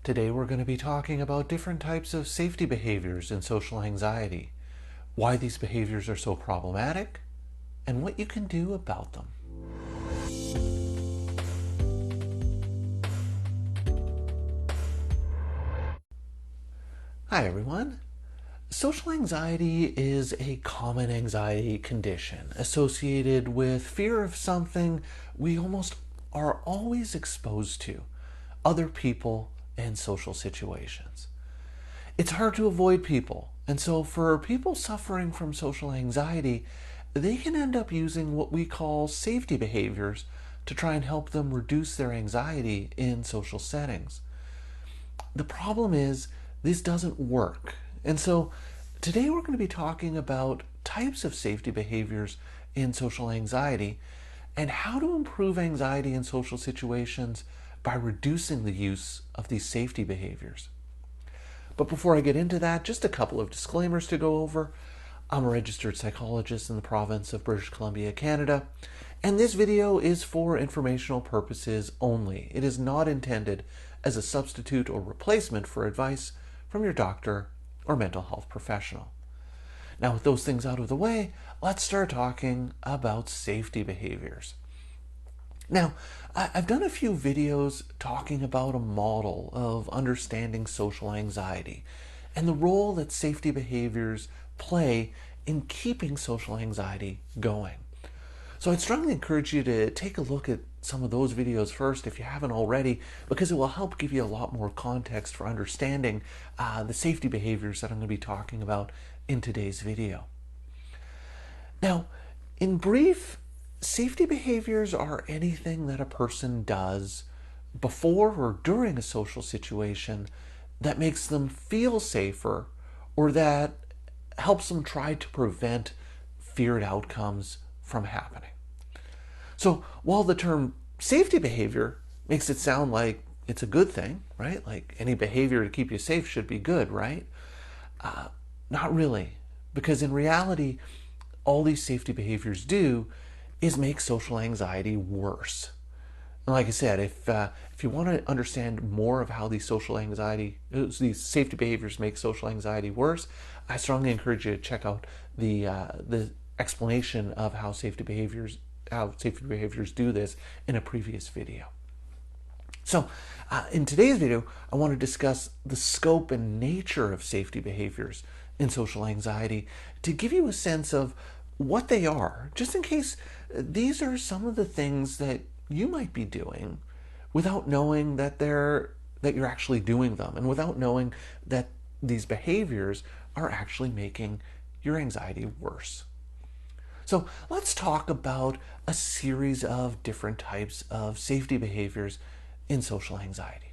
Today we're going to be talking about different types of safety behaviors in social anxiety, why these behaviors are so problematic, and what you can do about them. Hi everyone. Social anxiety is a common anxiety condition associated with fear of something we almost are always exposed to, other people and social situations. It's hard to avoid people, and so for people suffering from social anxiety, they can end up using what we call safety behaviors to try and help them reduce their anxiety in social settings. The problem is this doesn't work, and so today we're going to be talking about types of safety behaviors in social anxiety and how to improve anxiety in social situations by reducing the use of these safety behaviors. But before I get into that, just a couple of disclaimers to go over. I'm a registered psychologist in the province of British Columbia, Canada, and this video is for informational purposes only. It is not intended as a substitute or replacement for advice from your doctor or mental health professional. Now, with those things out of the way, let's start talking about safety behaviors. Now, I've done a few videos talking about a model of understanding social anxiety and the role that safety behaviors play in keeping social anxiety going. So I'd strongly encourage you to take a look at some of those videos first if you haven't already, because it will help give you a lot more context for understanding the safety behaviors that I'm going to be talking about in today's video. Now, in brief, safety behaviors are anything that a person does before or during a social situation that makes them feel safer or that helps them try to prevent feared outcomes from happening. So while the term safety behavior makes it sound like it's a good thing, right? Like any behavior to keep you safe should be good, right? Not really, because in reality, all these safety behaviors do is make social anxiety worse. And like I said, if you want to understand more of how these safety behaviors make social anxiety worse, I strongly encourage you to check out the explanation of how safety behaviors do this in a previous video. So in today's video, I want to discuss the scope and nature of safety behaviors in social anxiety to give you a sense of what they are, just in case these are some of the things that you might be doing without knowing that you're actually doing them, and without knowing that these behaviors are actually making your anxiety worse. So let's talk about a series of different types of safety behaviors in social anxiety.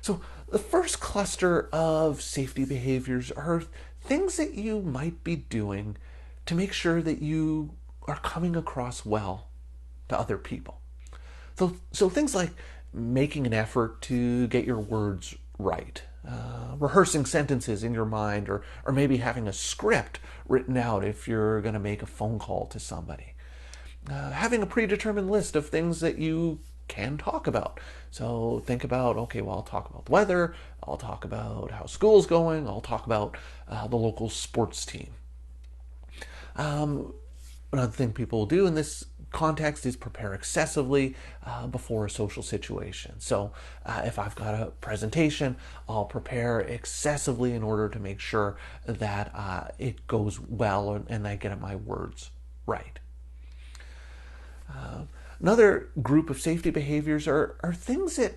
So the first cluster of safety behaviors are things that you might be doing to make sure that you are coming across well to other people. So things like making an effort to get your words right, rehearsing sentences in your mind, or maybe having a script written out if you're going to make a phone call to somebody. Having a predetermined list of things that you can talk about. So think about, okay, well, I'll talk about the weather, I'll talk about how school's going, I'll talk about the local sports team. Another thing people will do in this context is prepare excessively before a social situation. So if I've got a presentation, I'll prepare excessively in order to make sure that it goes well and I get my words right. Another group of safety behaviors are things that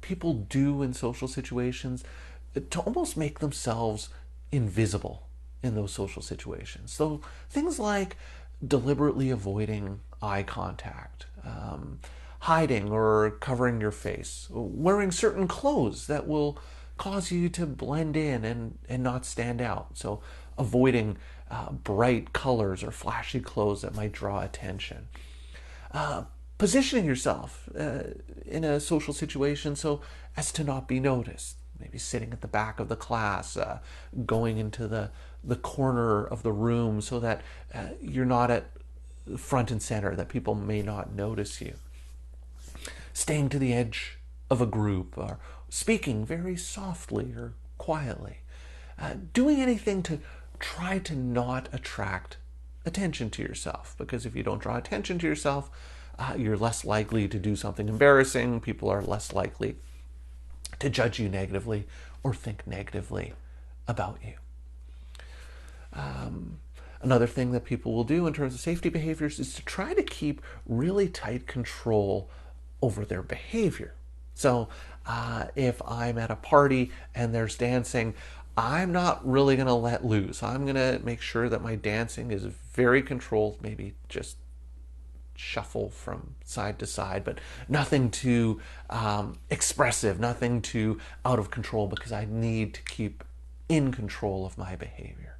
people do in social situations to almost make themselves invisible in those social situations. So things like deliberately avoiding eye contact, hiding or covering your face, wearing certain clothes that will cause you to blend in and not stand out. So avoiding bright colors or flashy clothes that might draw attention. Positioning yourself in a social situation so as to not be noticed. Maybe sitting at the back of the class, going into the corner of the room so that you're not at front and center, that people may not notice you. Staying to the edge of a group, or speaking very softly or quietly. Doing anything to try to not attract attention to yourself, because if you don't draw attention to yourself, you're less likely to do something embarrassing. People are less likely to judge you negatively or think negatively about you. Another thing that people will do in terms of safety behaviors is to try to keep really tight control over their behavior. So if I'm at a party and there's dancing, I'm not really going to let loose. I'm going to make sure that my dancing is very controlled, maybe just shuffle from side to side, but nothing too expressive, nothing too out of control, because I need to keep in control of my behavior.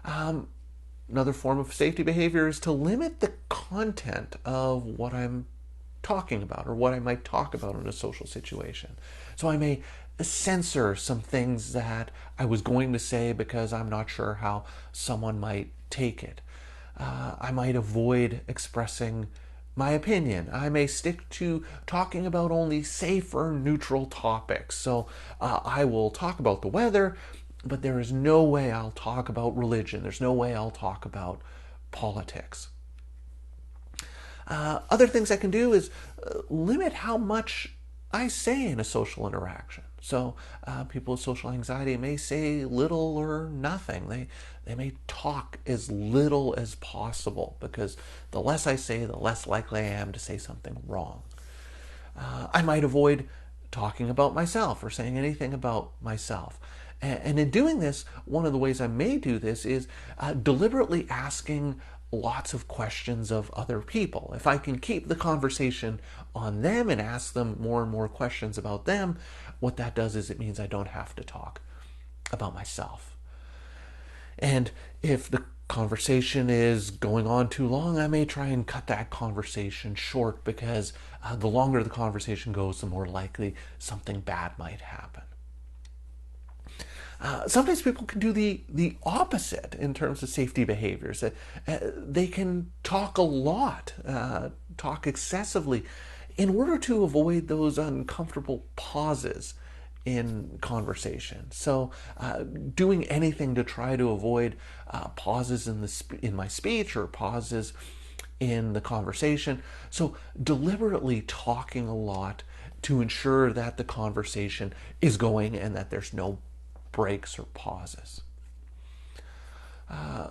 Another form of safety behavior is to limit the content of what I'm talking about or what I might talk about in a social situation. So I may censor some things that I was going to say because I'm not sure how someone might take it. I might avoid expressing my opinion. I may stick to talking about only safe or neutral topics. So I will talk about the weather, but there is no way I'll talk about religion. There's no way I'll talk about politics. Other things I can do is limit how much I say in a social interaction. So people with social anxiety may say little or nothing. They may talk as little as possible, because the less I say, the less likely I am to say something wrong. I might avoid talking about myself or saying anything about myself. And in doing this, one of the ways I may do this is deliberately asking lots of questions of other people. If I can keep the conversation on them and ask them more and more questions about them, what that does is it means I don't have to talk about myself. And if the conversation is going on too long, I may try and cut that conversation short, because the longer the conversation goes, the more likely something bad might happen. Sometimes people can do the opposite in terms of safety behaviors. They can talk a lot, talk excessively, in order to avoid those uncomfortable pauses in conversation. So doing anything to try to avoid pauses in my speech or pauses in the conversation. So deliberately talking a lot to ensure that the conversation is going and that there's no breaks or pauses.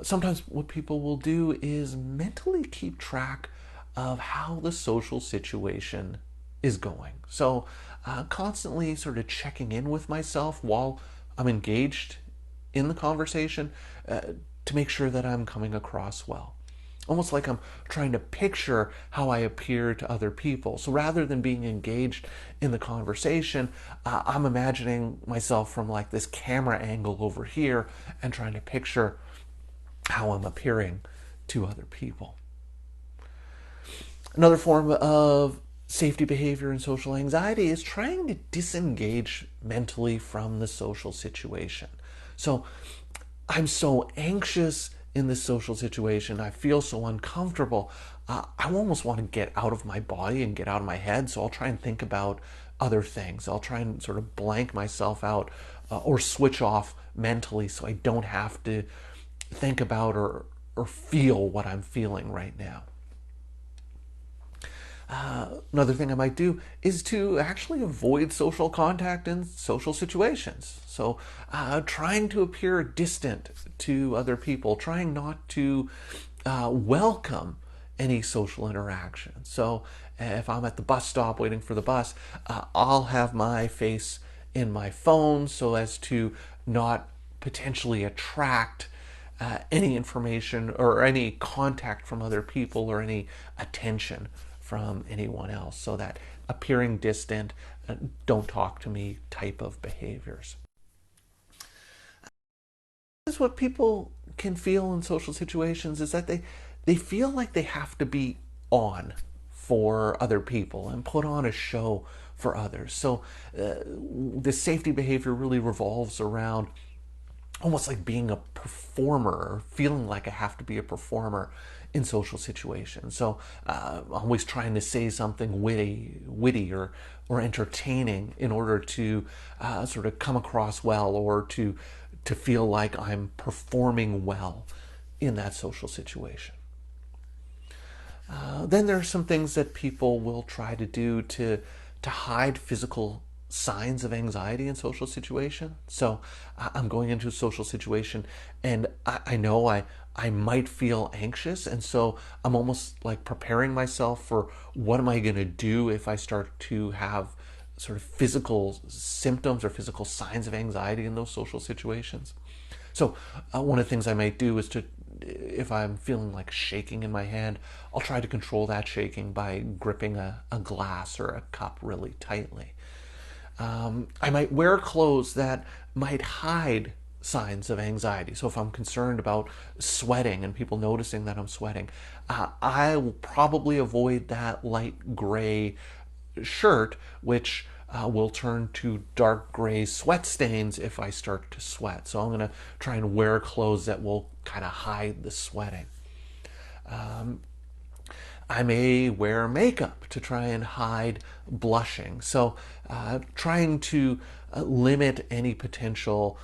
Sometimes what people will do is mentally keep track of how the social situation is going. So constantly sort of checking in with myself while I'm engaged in the conversation to make sure that I'm coming across well. Almost like I'm trying to picture how I appear to other people. So rather than being engaged in the conversation, I'm imagining myself from like this camera angle over here and trying to picture how I'm appearing to other people. Another form of safety behavior and social anxiety is trying to disengage mentally from the social situation. So I'm so anxious in this social situation, I feel so uncomfortable, I almost want to get out of my body and get out of my head, so I'll try and think about other things. I'll try and sort of blank myself out or switch off mentally, so I don't have to think about or feel what I'm feeling right now. Another thing I might do is to actually avoid social contact in social situations. So trying to appear distant to other people, trying not to welcome any social interaction. So if I'm at the bus stop waiting for the bus, I'll have my face in my phone so as to not potentially attract any information or any contact from other people or any attention from anyone else, so that appearing distant, don't talk to me type of behaviors. This is what people can feel in social situations, is that they feel like they have to be on for other people and put on a show for others. So this safety behavior really revolves around almost like being a performer, or feeling like I have to be a performer in social situations. So always trying to say something witty or entertaining in order to sort of come across well, or to feel like I'm performing well in that social situation. Then there are some things that people will try to do to hide physical signs of anxiety in social situation. So I'm going into a social situation and I know I might feel anxious, and so I'm almost like preparing myself for what am I going to do if I start to have sort of physical symptoms or physical signs of anxiety in those social situations. So one of the things I might do is to, if I'm feeling like shaking in my hand, I'll try to control that shaking by gripping a glass or a cup really tightly. I might wear clothes that might hide signs of anxiety. So if I'm concerned about sweating and people noticing that I'm sweating, I will probably avoid that light gray shirt, which will turn to dark gray sweat stains if I start to sweat. So I'm going to try and wear clothes that will kind of hide the sweating. I may wear makeup to try and hide blushing. So trying to limit any potential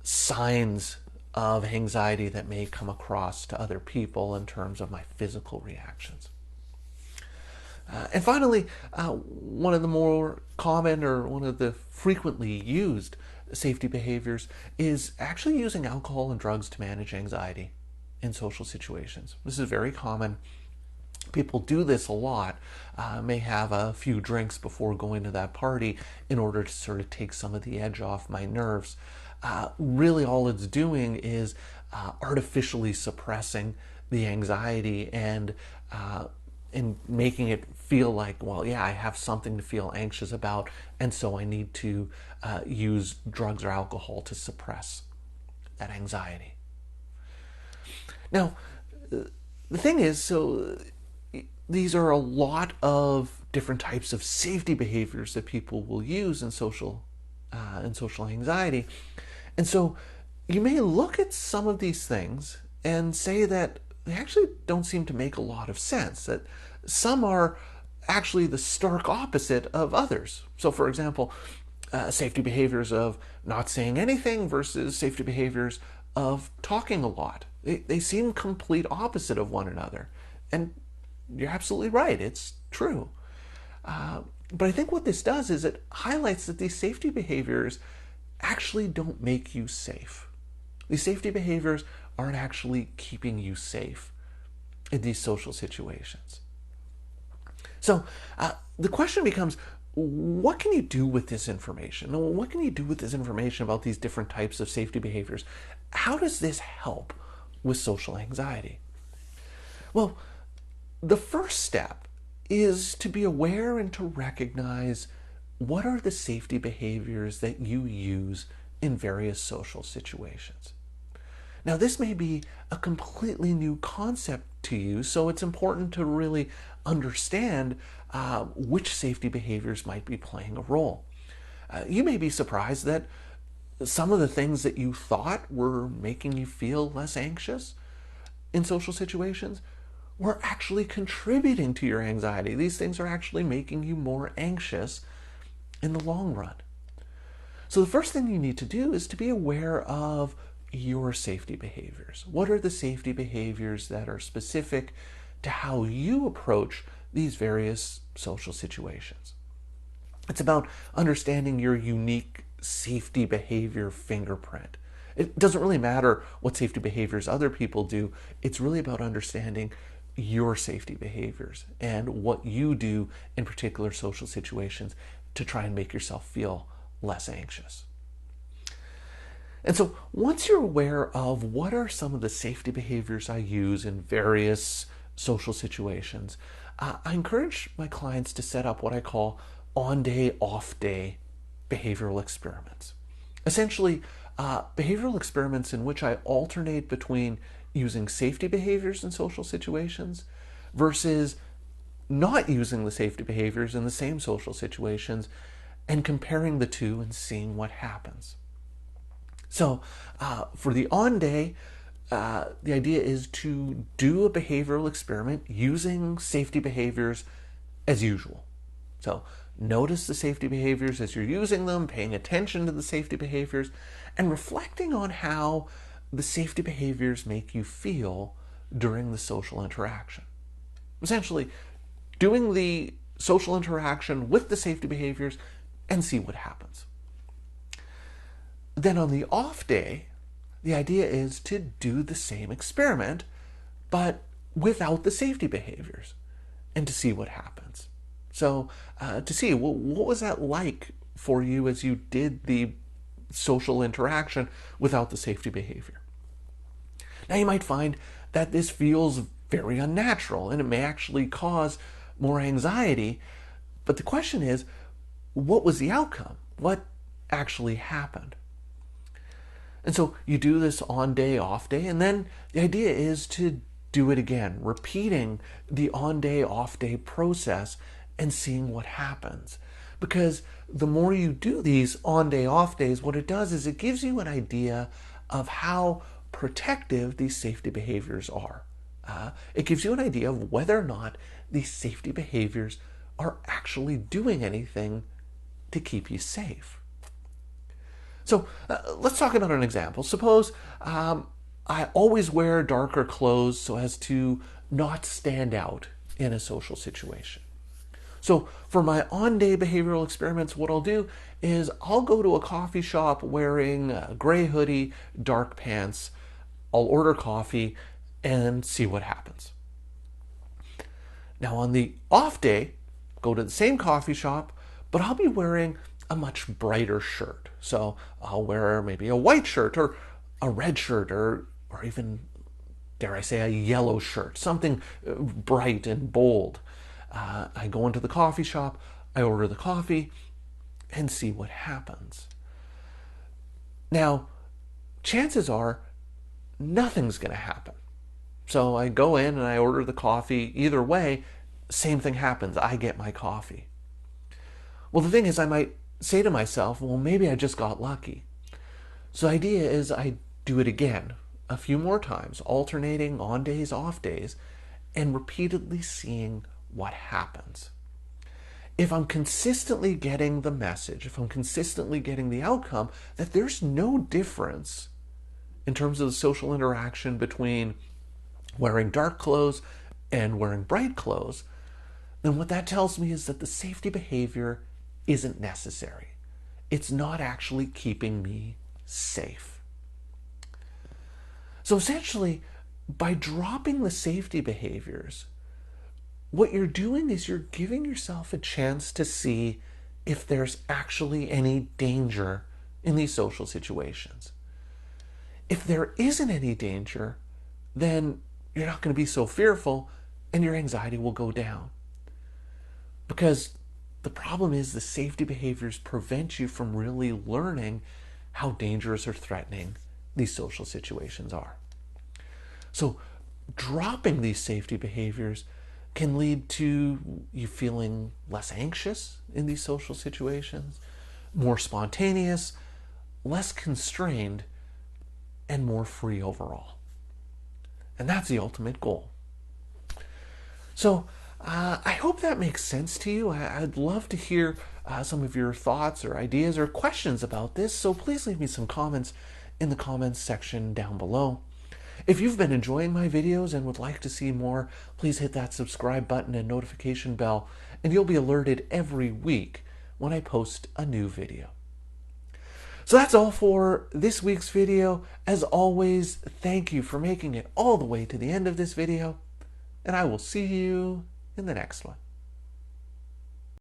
signs of anxiety that may come across to other people in terms of my physical reactions. And finally, one of the more common, or one of the frequently used safety behaviors is actually using alcohol and drugs to manage anxiety in social situations. This is very common. People do this a lot, may have a few drinks before going to that party in order to sort of take some of the edge off my nerves. Really all it's doing is artificially suppressing the anxiety and making it feel like, well, yeah, I have something to feel anxious about, and so I need to use drugs or alcohol to suppress that anxiety. Now, the thing is, so these are a lot of different types of safety behaviors that people will use in social anxiety. And so you may look at some of these things and say that they actually don't seem to make a lot of sense, that some are actually the stark opposite of others. So for example, safety behaviors of not saying anything versus safety behaviors of talking a lot. They seem complete opposite of one another. And you're absolutely right, it's true. But I think what this does is it highlights that these safety behaviors actually don't make you safe. These safety behaviors aren't actually keeping you safe in these social situations. So the question becomes, what can you do with this information? What can you do with this information about these different types of safety behaviors? How does this help with social anxiety? Well, the first step is to be aware and to recognize what are the safety behaviors that you use in various social situations. Now, this may be a completely new concept to you, so it's important to really understand which safety behaviors might be playing a role. You may be surprised that some of the things that you thought were making you feel less anxious in social situations were actually contributing to your anxiety. These things are actually making you more anxious in the long run. So the first thing you need to do is to be aware of your safety behaviors. What are the safety behaviors that are specific to how you approach these various social situations? It's about understanding your unique safety behavior fingerprint. It doesn't really matter what safety behaviors other people do. It's really about understanding your safety behaviors and what you do in particular social situations to try and make yourself feel less anxious. And so once you're aware of what are some of the safety behaviors I use in various social situations, I encourage my clients to set up what I call on-day, off-day behavioral experiments. Essentially, behavioral experiments in which I alternate between using safety behaviors in social situations versus not using the safety behaviors in the same social situations, and comparing the two and seeing what happens. So for the on day, the idea is to do a behavioral experiment using safety behaviors as usual. So notice the safety behaviors as you're using them, paying attention to the safety behaviors, and reflecting on how the safety behaviors make you feel during the social interaction. Essentially, doing the social interaction with the safety behaviors and see what happens. Then on the off day, the idea is to do the same experiment, but without the safety behaviors, and to see what happens. So to see, well, what was that like for you as you did the social interaction without the safety behavior? Now you might find that this feels very unnatural, and it may actually cause more anxiety, but the question is, what was the outcome? What actually happened? And so you do this on day, off day, and then the idea is to do it again, repeating the on day, off day process and seeing what happens. Because the more you do these on day, off days, what it does is it gives you an idea of how protective these safety behaviors are. It gives you an idea of whether or not these safety behaviors are actually doing anything to keep you safe. So let's talk about an example. Suppose I always wear darker clothes so as to not stand out in a social situation. So for my on-day behavioral experiments, what I'll do is I'll go to a coffee shop wearing a gray hoodie, dark pants. I'll order coffee and see what happens. Now on the off day, go to the same coffee shop, but I'll be wearing a much brighter shirt. So I'll wear maybe a white shirt or a red shirt or even, dare I say, a yellow shirt, something bright and bold. I go into the coffee shop, I order the coffee, and see what happens. Now, chances are nothing's going to happen. So I go in and I order the coffee. Either way, same thing happens. I get my coffee. Well, the thing is, I might say to myself, well, maybe I just got lucky. So the idea is I do it again a few more times, alternating on days, off days, and repeatedly seeing what happens. If I'm consistently getting the message, if I'm consistently getting the outcome that there's no difference in terms of the social interaction between wearing dark clothes and wearing bright clothes, then what that tells me is that the safety behavior isn't necessary. It's not actually keeping me safe. So essentially, by dropping the safety behaviors, what you're doing is you're giving yourself a chance to see if there's actually any danger in these social situations. If there isn't any danger, then you're not going to be so fearful and your anxiety will go down. Because the problem is the safety behaviors prevent you from really learning how dangerous or threatening these social situations are. So dropping these safety behaviors can lead to you feeling less anxious in these social situations, more spontaneous, less constrained, and more free overall. And that's the ultimate goal. So I hope that makes sense to you. I'd love to hear some of your thoughts or ideas or questions about this, so please leave me some comments in the comments section down below. If you've been enjoying my videos and would like to see more, please hit that subscribe button and notification bell, and you'll be alerted every week when I post a new video. So that's all for this week's video. As always, thank you for making it all the way to the end of this video, and I will see you in the next one.